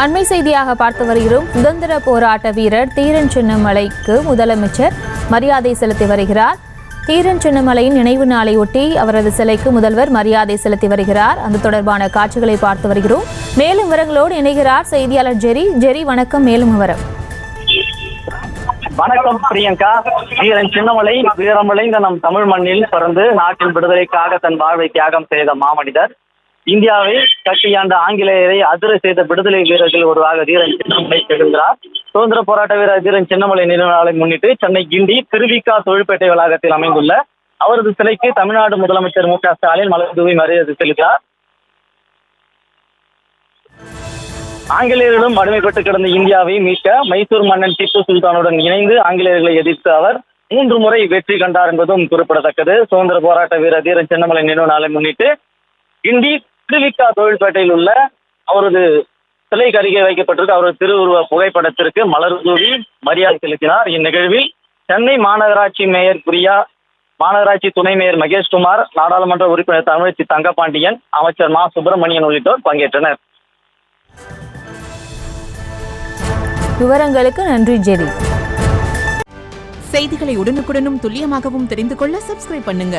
அண்மை செய்தியாக பார்த்து வருகிறோம். சுதந்திர போராட்ட வீரர் தீரன் சின்னமலைக்கு முதலமைச்சர் மரியாதை செலுத்தி வருகிறார். தீரன் சின்னமலையின் நினைவு நாளை ஒட்டி அவரது சிலைக்கு முதல்வர் மரியாதை செலுத்தி வருகிறார். அந்த தொடர்பான காட்சிகளை பார்த்து வருகிறோம். மேலும் விவரங்களோடு இணைகிறார் செய்தியாளர் ஜெரி. வணக்கம். மேலும் விவரம். வணக்கம் பிரியங்கா. தீரன் சின்னமலை வீரமலைந்த நம் தமிழ் மண்ணில் பிறந்து நாட்டின் விடுதலைக்காக தன் வாழ்வை தியாகம் செய்த மாமனிதர். இந்தியாவை கட்டியாண்ட ஆங்கிலேயரை அதிர செய்த விடுதலை வீரர்கள் ஒருவராக தீரன் சின்னமலை திகழ்கிறார். சுதந்திர போராட்ட வீரர் தீரன் சின்னமலை நினைவு நாளை முன்னிட்டு சென்னை கிண்டி திருவிக்கா தொழிற்பேட்டை வளாகத்தில் அமைந்துள்ள அவரது சிலைக்கு தமிழ்நாடு முதலமைச்சர் மு க ஸ்டாலின் மலர் தூவி மரியாதை செலுத்தினார். ஆங்கிலேயரிடம் அடிமைப்பட்டு கிடந்த இந்தியாவை மீட்க மைசூர் மன்னன் திப்பு சுல்தானுடன் இணைந்து ஆங்கிலேயர்களை எதிர்த்து அவர் 3 முறை வெற்றி கண்டார் என்பதும் குறிப்பிடத்தக்கது. சுதந்திர போராட்ட வீரர் தீரன் சின்னமலை நினைவு நாளை முன்னிட்டு கிண்டி திருவிக்கா தொழிற்பேட்டையில் உள்ள அவரது சிலைக்கு அருகே வைக்கப்பட்டிருக்க அவரது திருவுருவ புகைப்படத்திற்கு மலர் தூவி மரியாதை செலுத்தினார். இந்நிகழ்வில் சென்னை மாநகராட்சி மேயர் பிரியா, மாநகராட்சி துணை மேயர் மகேஷ்குமார், நாடாளுமன்ற உறுப்பினர் தமிழச்சி தங்கபாண்டியன், அமைச்சர் மா சுப்பிரமணியன் உள்ளிட்டோர் பங்கேற்றனர். விவரங்களுக்கு நன்றி ஜெரி. செய்திகளை உடனுக்குடனும் துல்லியமாகவும் தெரிந்து கொள்ள சப்ஸ்கிரைப் பண்ணுங்க.